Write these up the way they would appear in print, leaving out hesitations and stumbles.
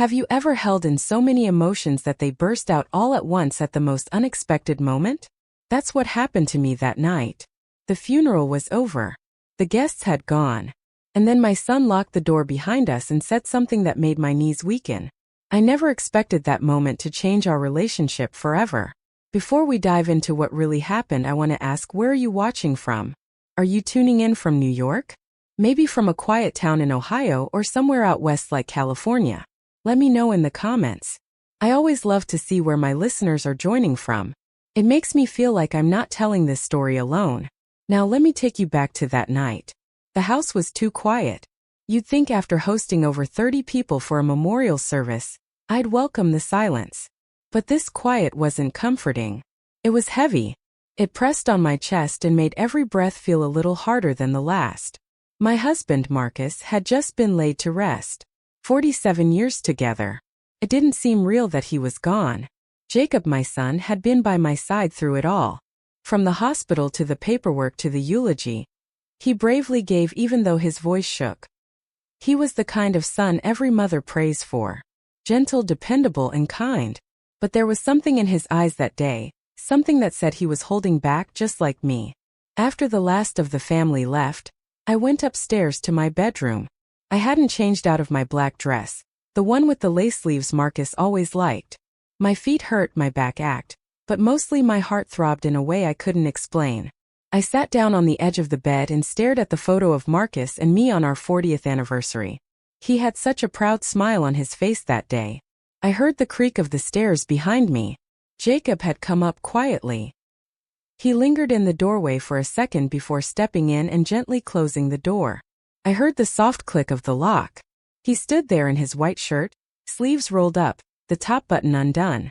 Have you ever held in so many emotions that they burst out all at once at the most unexpected moment? That's what happened to me that night. The funeral was over. The guests had gone. And then my son locked the door behind us and said something that made my knees weaken. I never expected that moment to change our relationship forever. Before we dive into what really happened, I want to ask, where are you watching from? Are you tuning in from New York? Maybe from a quiet town in Ohio or somewhere out west like California? Let me know in the comments. I always love to see where my listeners are joining from. It makes me feel like I'm not telling this story alone. Now let me take you back to that night. The house was too quiet. You'd think after hosting over 30 people for a memorial service, I'd welcome the silence. But this quiet wasn't comforting. It was heavy. It pressed on my chest and made every breath feel a little harder than the last. My husband, Marcus, had just been laid to rest. 47 years together. It didn't seem real that he was gone. Jacob, my son, had been by my side through it all. From the hospital to the paperwork to the eulogy, he bravely gave even though his voice shook. He was the kind of son every mother prays for. Gentle, dependable, and kind. But there was something in his eyes that day, something that said he was holding back just like me. After the last of the family left, I went upstairs to my bedroom. I hadn't changed out of my black dress, the one with the lace sleeves Marcus always liked. My feet hurt, my back ached, but mostly my heart throbbed in a way I couldn't explain. I sat down on the edge of the bed and stared at the photo of Marcus and me on our 40th anniversary. He had such a proud smile on his face that day. I heard the creak of the stairs behind me. Jacob had come up quietly. He lingered in the doorway for a second before stepping in and gently closing the door. I heard the soft click of the lock. He stood there in his white shirt, sleeves rolled up, the top button undone.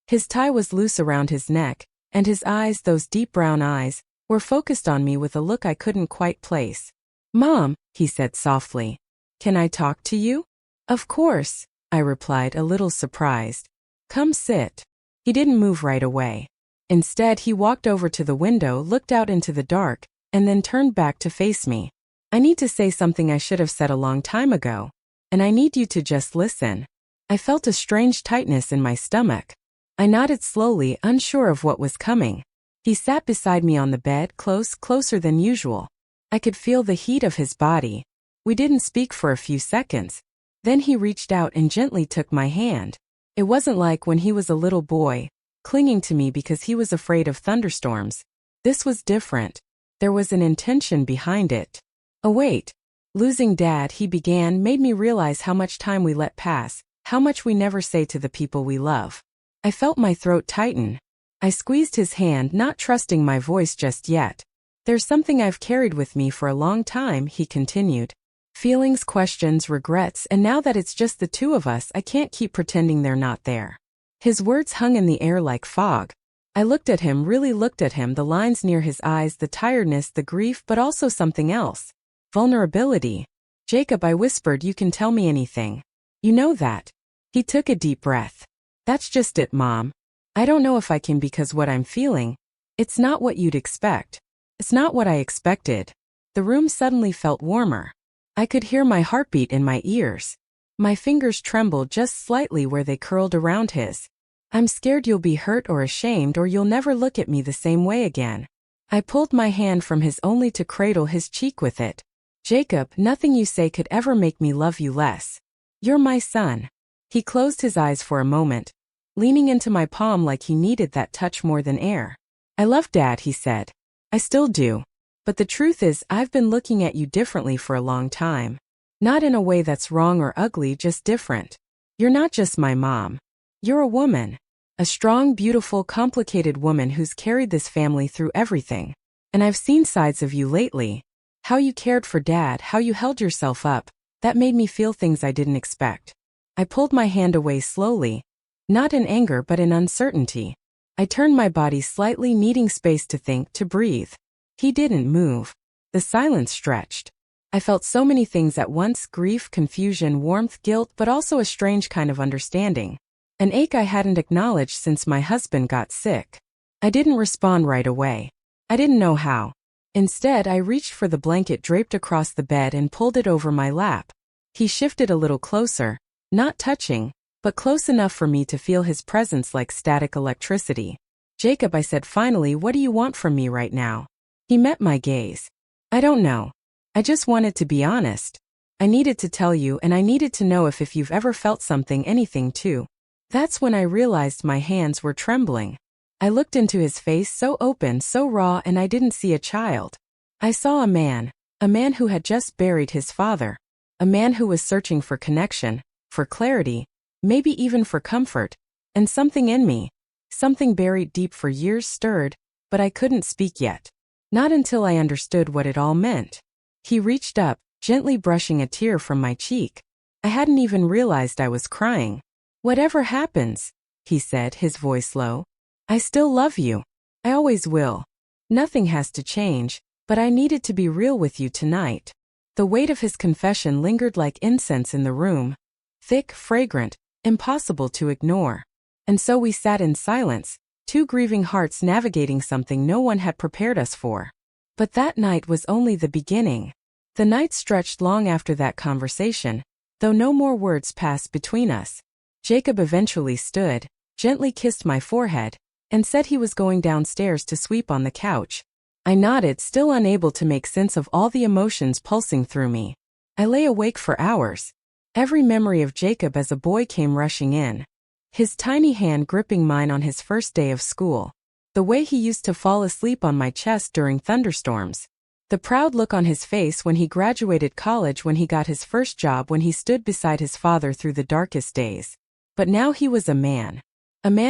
His tie was loose around his neck, and his eyes, those deep brown eyes, were focused on me with a look I couldn't quite place. "Mom," he said softly. "Can I talk to you?" "Of course," I replied, a little surprised. "Come sit." He didn't move right away. Instead, he walked over to the window, looked out into the dark, and then turned back to face me. "I need to say something I should have said a long time ago. And I need you to just listen." I felt a strange tightness in my stomach. I nodded slowly, unsure of what was coming. He sat beside me on the bed, closer than usual. I could feel the heat of his body. We didn't speak for a few seconds. Then he reached out and gently took my hand. It wasn't like when he was a little boy, clinging to me because he was afraid of thunderstorms. This was different. There was an intention behind it. "Oh wait. Losing Dad," he began, "made me realize how much time we let pass, how much we never say to the people we love." I felt my throat tighten. I squeezed his hand, not trusting my voice just yet. "There's something I've carried with me for a long time," he continued. "Feelings, questions, regrets, and now that it's just the two of us, I can't keep pretending they're not there." His words hung in the air like fog. I looked at him, really looked at him, the lines near his eyes, the tiredness, the grief, but also something else. Vulnerability. "Jacob," I whispered, "you can tell me anything. You know that." He took a deep breath. "That's just it, Mom. I don't know if I can because what I'm feeling, it's not what you'd expect. It's not what I expected." The room suddenly felt warmer. I could hear my heartbeat in my ears. My fingers trembled just slightly where they curled around his. "I'm scared you'll be hurt or ashamed or you'll never look at me the same way again." I pulled my hand from his only to cradle his cheek with it. "Jacob, nothing you say could ever make me love you less. You're my son." He closed his eyes for a moment, leaning into my palm like he needed that touch more than air. "I love Dad," he said. "I still do. But the truth is, I've been looking at you differently for a long time. Not in a way that's wrong or ugly, just different. You're not just my mom. You're a woman. A strong, beautiful, complicated woman who's carried this family through everything. And I've seen sides of you lately. How you cared for Dad, how you held yourself up. That made me feel things I didn't expect." I pulled my hand away slowly. Not in anger but in uncertainty. I turned my body slightly, needing space to think, to breathe. He didn't move. The silence stretched. I felt so many things at once: grief, confusion, warmth, guilt, but also a strange kind of understanding. An ache I hadn't acknowledged since my husband got sick. I didn't respond right away. I didn't know how. Instead, I reached for the blanket draped across the bed and pulled it over my lap. He shifted a little closer, Not touching, but close enough for me to feel his presence like static electricity. "Jacob," I said finally, "what do you want from me right now?" He met my gaze. "I don't know. I just wanted to be honest. I needed to tell you, and I needed to know if you've ever felt something, anything too." That's when I realized my hands were trembling. I looked into his face, so open, so raw, and I didn't see a child. I saw a man who had just buried his father, a man who was searching for connection, for clarity, maybe even for comfort, and something in me, something buried deep for years stirred, but I couldn't speak yet. Not until I understood what it all meant. He reached up, gently brushing a tear from my cheek. I hadn't even realized I was crying. "Whatever happens," he said, his voice low, "I still love you. I always will. Nothing has to change, but I needed to be real with you tonight." The weight of his confession lingered like incense in the room, thick, fragrant, impossible to ignore. And so we sat in silence, two grieving hearts navigating something no one had prepared us for. But that night was only the beginning. The night stretched long after that conversation, though no more words passed between us. Jacob eventually stood, gently kissed my forehead, and said he was going downstairs to sweep on the couch. I nodded, still unable to make sense of all the emotions pulsing through me. I lay awake for hours. Every memory of Jacob as a boy came rushing in. His tiny hand gripping mine on his first day of school. The way he used to fall asleep on my chest during thunderstorms. The proud look on his face when he graduated college, when he got his first job, when he stood beside his father through the darkest days. But now he was a man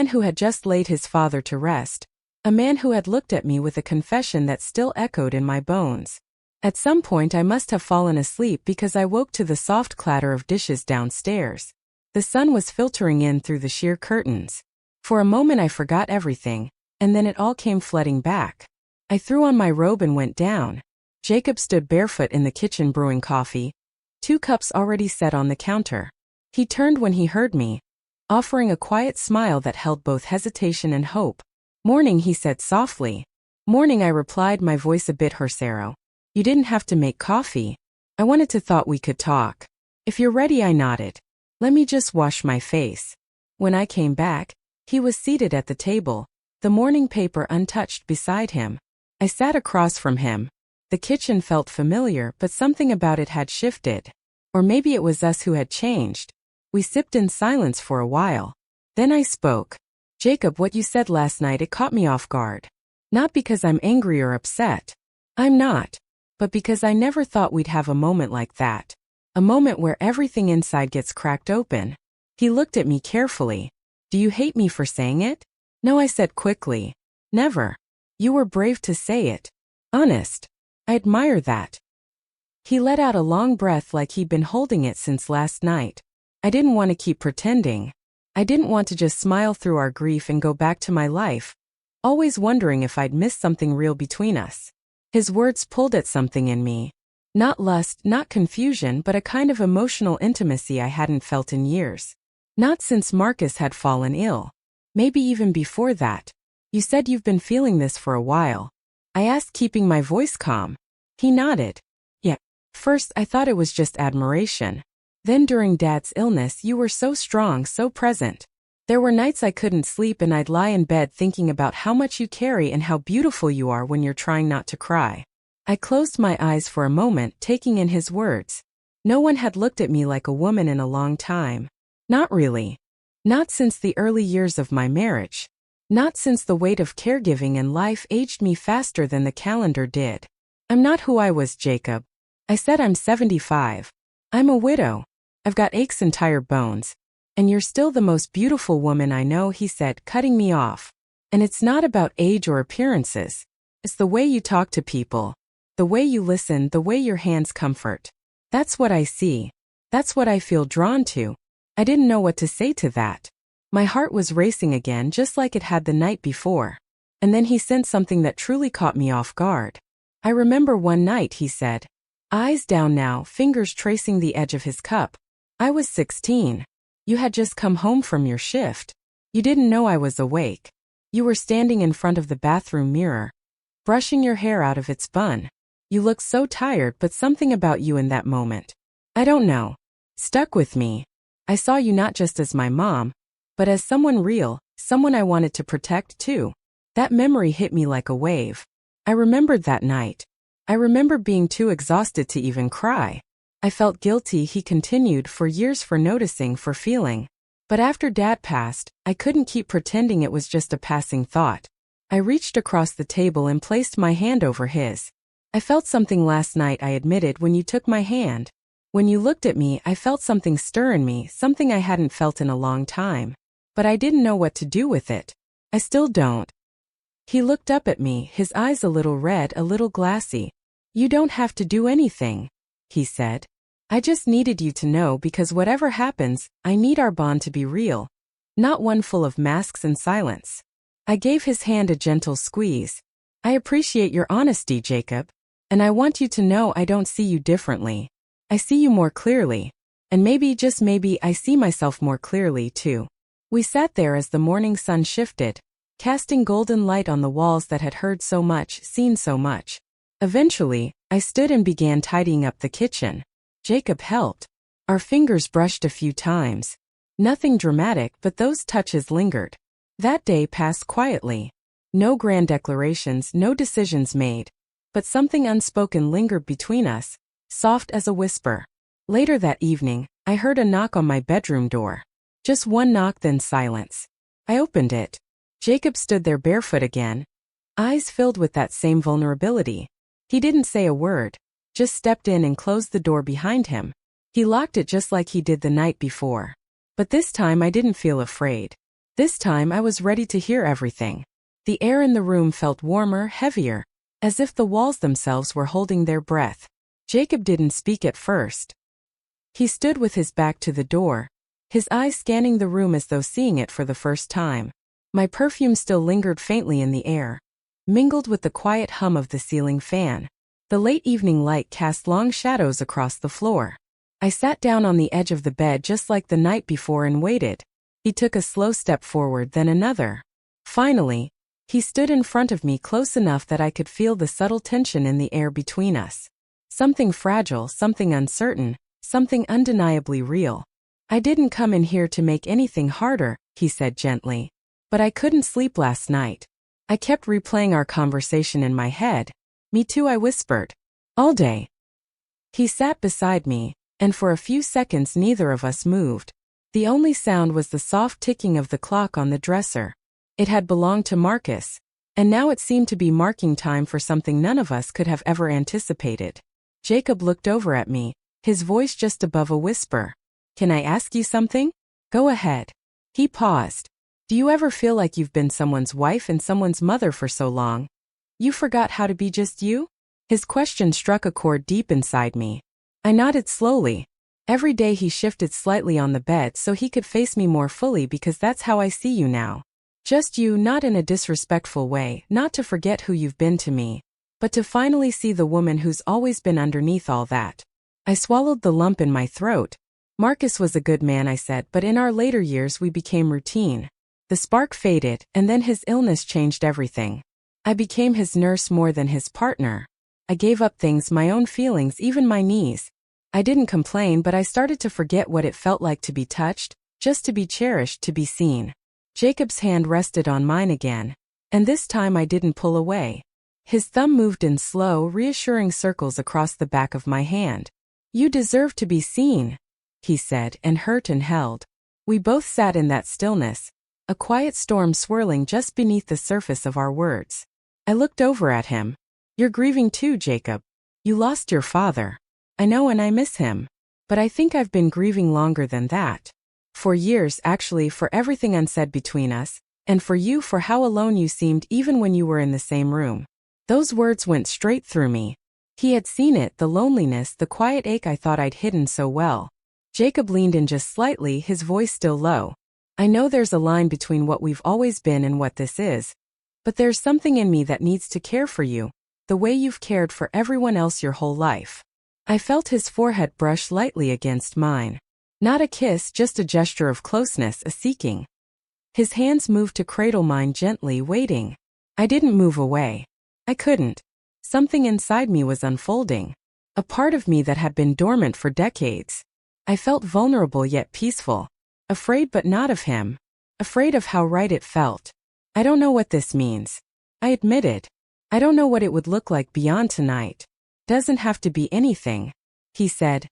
who had just laid his father to rest, a man who had looked at me with a confession that still echoed in my bones. At some point I must have fallen asleep because I woke to the soft clatter of dishes downstairs. The sun was filtering in through the sheer curtains. For a moment I forgot everything, and then it all came flooding back. I threw on my robe and went down. Jacob stood barefoot in the kitchen brewing coffee, 2 cups already set on the counter. He turned when he heard me, offering a quiet smile that held both hesitation and hope. "Morning," he said softly. "Morning," I replied, my voice a bit hoarse. "You didn't have to make coffee. I wanted to thought we could talk. If you're ready," I nodded. "Let me just wash my face." When I came back, he was seated at the table, the morning paper untouched beside him. I sat across from him. The kitchen felt familiar, but something about it had shifted. Or maybe it was us who had changed. We sipped in silence for a while. Then I spoke. "Jacob, what you said last night, it caught me off guard. Not because I'm angry or upset. I'm not. But because I never thought we'd have a moment like that. A moment where everything inside gets cracked open." He looked at me carefully. "Do you hate me for saying it?" "No," I said quickly. "Never. You were brave to say it. Honest. I admire that." He let out a long breath like he'd been holding it since last night. I didn't want to keep pretending. I didn't want to just smile through our grief and go back to my life, always wondering if I'd missed something real between us. His words pulled at something in me. Not lust, not confusion, but a kind of emotional intimacy I hadn't felt in years. Not since Marcus had fallen ill. Maybe even before that. "You said you've been feeling this for a while." I asked, keeping my voice calm. He nodded. "Yeah. First I thought it was just admiration. Then during Dad's illness you were so strong, so present. There were nights I couldn't sleep and I'd lie in bed thinking about how much you carry and how beautiful you are when you're trying not to cry." I closed my eyes for a moment, taking in his words. No one had looked at me like a woman in a long time. Not really. Not since the early years of my marriage. Not since the weight of caregiving and life aged me faster than the calendar did. "I'm not who I was, Jacob." I said. "I'm 75. I'm a widow. I've got aches and tired bones. And you're still the most beautiful woman I know," he said, cutting me off. "And it's not about age or appearances. It's the way you talk to people. The way you listen, the way your hands comfort. That's what I see. That's what I feel drawn to." I didn't know what to say to that. My heart was racing again, just like it had the night before. And then he sent something that truly caught me off guard. "I remember one night," he said. Eyes down now, fingers tracing the edge of his cup. "I was 16. You had just come home from your shift. You didn't know I was awake. You were standing in front of the bathroom mirror, brushing your hair out of its bun. You looked so tired, but something about you in that moment, I don't know, stuck with me. I saw you not just as my mom, but as someone real, someone I wanted to protect too. That memory hit me like a wave. I remembered that night. I remember being too exhausted to even cry. I felt guilty, he continued, for years, for noticing, for feeling. But after Dad passed, I couldn't keep pretending it was just a passing thought. I reached across the table and placed my hand over his. I felt something last night, I admitted, when you took my hand. When you looked at me, I felt something stir in me, something I hadn't felt in a long time. But I didn't know what to do with it. I still don't. He looked up at me, his eyes a little red, a little glassy. You don't have to do anything, he said. I just needed you to know, because whatever happens, I need our bond to be real. Not one full of masks and silence. I gave his hand a gentle squeeze. I appreciate your honesty, Jacob. And I want you to know I don't see you differently. I see you more clearly. And maybe, just maybe, I see myself more clearly too. We sat there as the morning sun shifted, casting golden light on the walls that had heard so much, seen so much. Eventually, I stood and began tidying up the kitchen. Jacob helped. Our fingers brushed a few times. Nothing dramatic, but those touches lingered. That day passed quietly. No grand declarations, no decisions made. But something unspoken lingered between us, soft as a whisper. Later that evening, I heard a knock on my bedroom door. Just one knock, then silence. I opened it. Jacob stood there barefoot again, eyes filled with that same vulnerability. He didn't say a word, just stepped in and closed the door behind him. He locked it just like he did the night before. But this time I didn't feel afraid. This time I was ready to hear everything. The air in the room felt warmer, heavier, as if the walls themselves were holding their breath. Jacob didn't speak at first. He stood with his back to the door, his eyes scanning the room as though seeing it for the first time. My perfume still lingered faintly in the air, mingled with the quiet hum of the ceiling fan. The late evening light cast long shadows across the floor. I sat down on the edge of the bed just like the night before and waited. He took a slow step forward, then another. Finally, he stood in front of me close enough that I could feel the subtle tension in the air between us. Something fragile, something uncertain, something undeniably real. I didn't come in here to make anything harder, he said gently. But I couldn't sleep last night. I kept replaying our conversation in my head. Me too, I whispered. All day. He sat beside me, and for a few seconds neither of us moved. The only sound was the soft ticking of the clock on the dresser. It had belonged to Marcus, and now it seemed to be marking time for something none of us could have ever anticipated. Jacob looked over at me, his voice just above a whisper. Can I ask you something? Go ahead. He paused. Do you ever feel like you've been someone's wife and someone's mother for so long? You forgot how to be just you? His question struck a chord deep inside me. I nodded slowly. Every day he shifted slightly on the bed so he could face me more fully, because that's how I see you now. Just you, not in a disrespectful way, not to forget who you've been to me, but to finally see the woman who's always been underneath all that. I swallowed the lump in my throat. Marcus was a good man, I said, but in our later years we became routine. The spark faded, and then his illness changed everything. I became his nurse more than his partner. I gave up things, my own feelings, even my knees. I didn't complain, but I started to forget what it felt like to be touched, just to be cherished, to be seen. Jacob's hand rested on mine again, and this time I didn't pull away. His thumb moved in slow, reassuring circles across the back of my hand. You deserve to be seen, he said, and hurt and held. We both sat in that stillness, a quiet storm swirling just beneath the surface of our words. I looked over at him. You're grieving too, Jacob. You lost your father. I know, and I miss him. But I think I've been grieving longer than that. For years, actually, for everything unsaid between us, and for you, for how alone you seemed even when you were in the same room. Those words went straight through me. He had seen it, the loneliness, the quiet ache I thought I'd hidden so well. Jacob leaned in just slightly, his voice still low. I know there's a line between what we've always been and what this is. But there's something in me that needs to care for you, the way you've cared for everyone else your whole life. I felt his forehead brush lightly against mine. Not a kiss, just a gesture of closeness, a seeking. His hands moved to cradle mine gently, waiting. I didn't move away. I couldn't. Something inside me was unfolding. A part of me that had been dormant for decades. I felt vulnerable yet peaceful. Afraid but not of him. Afraid of how right it felt. I don't know what this means. I admitted. I don't know what it would look like beyond tonight. Doesn't have to be anything. He said.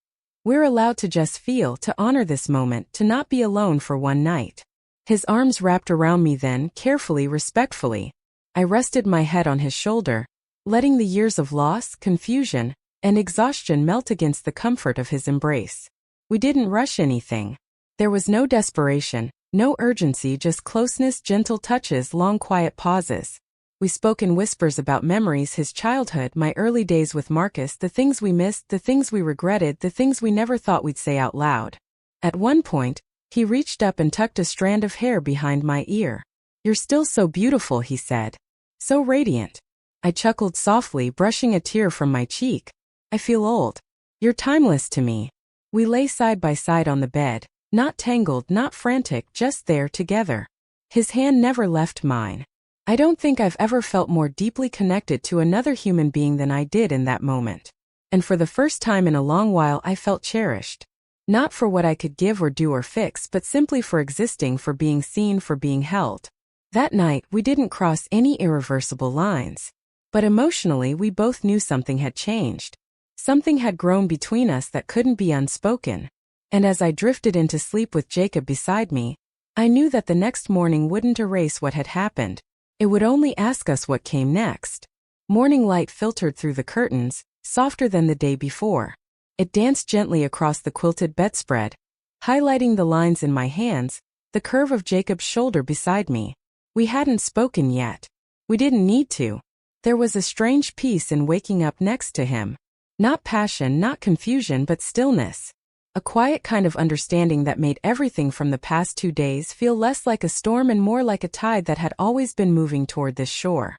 We're allowed to just feel, to honor this moment, to not be alone for one night. His arms wrapped around me then, carefully, respectfully. I rested my head on his shoulder, letting the years of loss, confusion, and exhaustion melt against the comfort of his embrace. We didn't rush anything. There was no desperation, no urgency, just closeness, gentle touches, long quiet pauses. We spoke in whispers about memories, his childhood, my early days with Marcus, the things we missed, the things we regretted, the things we never thought we'd say out loud. At one point, he reached up and tucked a strand of hair behind my ear. You're still so beautiful, he said. So radiant. I chuckled softly, brushing a tear from my cheek. I feel old. You're timeless to me. We lay side by side on the bed, not tangled, not frantic, just there together. His hand never left mine. I don't think I've ever felt more deeply connected to another human being than I did in that moment. And for the first time in a long while I felt cherished. Not for what I could give or do or fix, but simply for existing, for being seen, for being held. That night, we didn't cross any irreversible lines. But emotionally, we both knew something had changed. Something had grown between us that couldn't be unspoken. And as I drifted into sleep with Jacob beside me, I knew that the next morning wouldn't erase what had happened. It would only ask us what came next. Morning light filtered through the curtains, softer than the day before. It danced gently across the quilted bedspread, highlighting the lines in my hands, the curve of Jacob's shoulder beside me. We hadn't spoken yet. We didn't need to. There was a strange peace in waking up next to him. Not passion, not confusion, but stillness. A quiet kind of understanding that made everything from the past 2 days feel less like a storm and more like a tide that had always been moving toward this shore.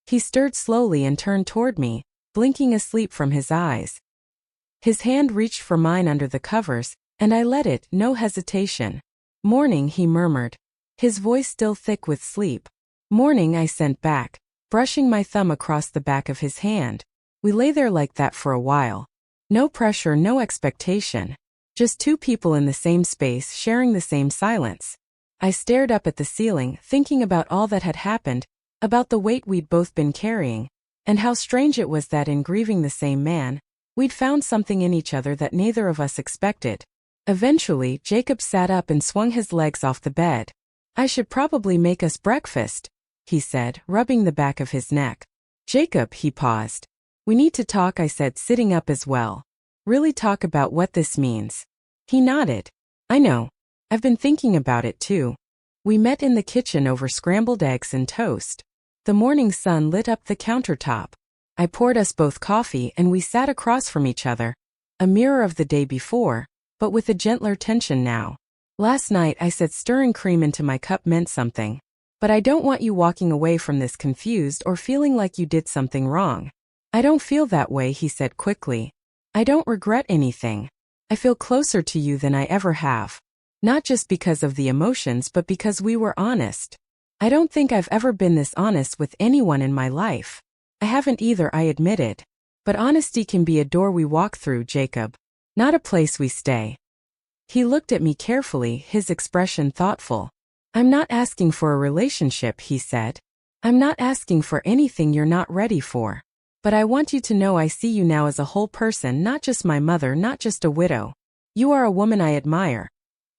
He stirred slowly and turned toward me, blinking asleep from his eyes. His hand reached for mine under the covers, and I let it, no hesitation. Morning, he murmured, his voice still thick with sleep. Morning, I sent back, brushing my thumb across the back of his hand. We lay there like that for a while. No pressure, no expectation. Just two people in the same space, sharing the same silence. I stared up at the ceiling, thinking about all that had happened, about the weight we'd both been carrying, and how strange it was that in grieving the same man, we'd found something in each other that neither of us expected. Eventually, Jacob sat up and swung his legs off the bed. I should probably make us breakfast, he said, rubbing the back of his neck. Jacob, he paused. We need to talk, I said, sitting up as well. Really talk about what this means. He nodded. I know. I've been thinking about it too. We met in the kitchen over scrambled eggs and toast. The morning sun lit up the countertop. I poured us both coffee and we sat across from each other. A mirror of the day before, but with a gentler tension now. Last night I said stirring cream into my cup meant something. But I don't want you walking away from this confused or feeling like you did something wrong. I don't feel that way, he said quickly. I don't regret anything. I feel closer to you than I ever have. Not just because of the emotions, but because we were honest. I don't think I've ever been this honest with anyone in my life. I haven't either, I admitted. But honesty can be a door we walk through, Jacob. Not a place we stay. He looked at me carefully, his expression thoughtful. I'm not asking for a relationship, he said. I'm not asking for anything you're not ready for. But I want you to know I see you now as a whole person, not just my mother, not just a widow. You are a woman I admire.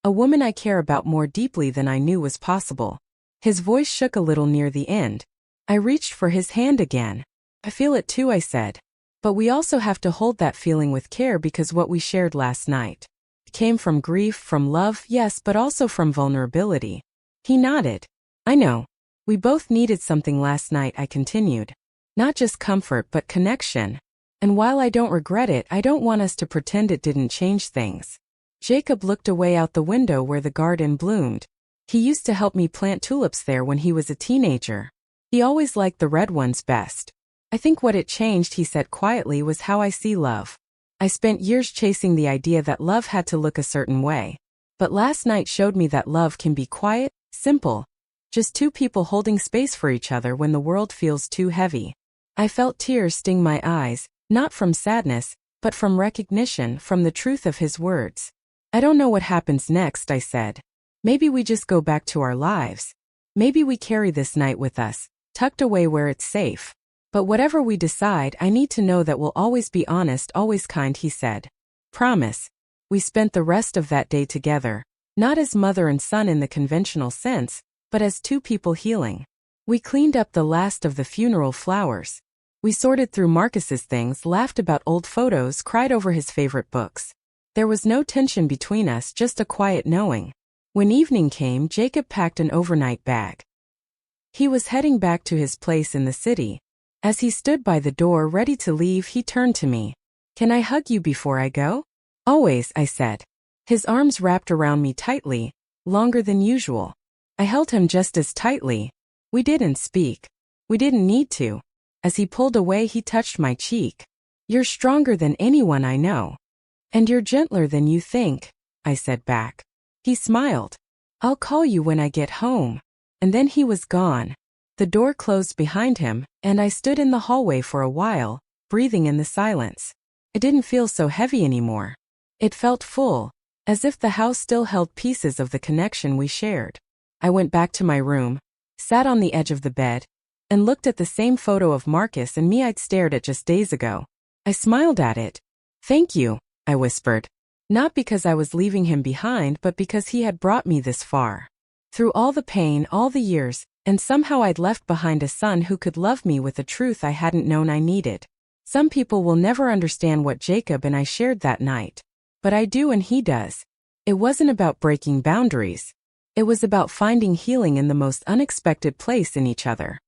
A woman I care about more deeply than I knew was possible. His voice shook a little near the end. I reached for his hand again. I feel it too, I said. But we also have to hold that feeling with care because what we shared last night came from grief, from love, yes, but also from vulnerability. He nodded. I know. We both needed something last night, I continued. Not just comfort, but connection. And while I don't regret it, I don't want us to pretend it didn't change things. Jacob looked away out the window where the garden bloomed. He used to help me plant tulips there when he was a teenager. He always liked the red ones best. I think what it changed, he said quietly, was how I see love. I spent years chasing the idea that love had to look a certain way. But last night showed me that love can be quiet, simple. Just two people holding space for each other when the world feels too heavy. I felt tears sting my eyes, not from sadness, but from recognition, from the truth of his words. I don't know what happens next, I said. Maybe we just go back to our lives. Maybe we carry this night with us, tucked away where it's safe. But whatever we decide, I need to know that we'll always be honest, always kind, he said. Promise. We spent the rest of that day together, not as mother and son in the conventional sense, but as two people healing. We cleaned up the last of the funeral flowers. We sorted through Marcus's things, laughed about old photos, cried over his favorite books. There was no tension between us, just a quiet knowing. When evening came, Jacob packed an overnight bag. He was heading back to his place in the city. As he stood by the door ready to leave, he turned to me. Can I hug you before I go? Always, I said. His arms wrapped around me tightly, longer than usual. I held him just as tightly. We didn't speak. We didn't need to. As he pulled away, he touched my cheek. You're stronger than anyone I know. And you're gentler than you think, I said back. He smiled. I'll call you when I get home. And then he was gone. The door closed behind him, and I stood in the hallway for a while, breathing in the silence. It didn't feel so heavy anymore. It felt full, as if the house still held pieces of the connection we shared. I went back to my room, sat on the edge of the bed, and looked at the same photo of Marcus and me I'd stared at just days ago. I smiled at it. Thank you, I whispered. Not because I was leaving him behind, but because he had brought me this far. Through all the pain, all the years, and somehow I'd left behind a son who could love me with a truth I hadn't known I needed. Some people will never understand what Jacob and I shared that night. But I do, and he does. It wasn't about breaking boundaries. It was about finding healing in the most unexpected place in each other.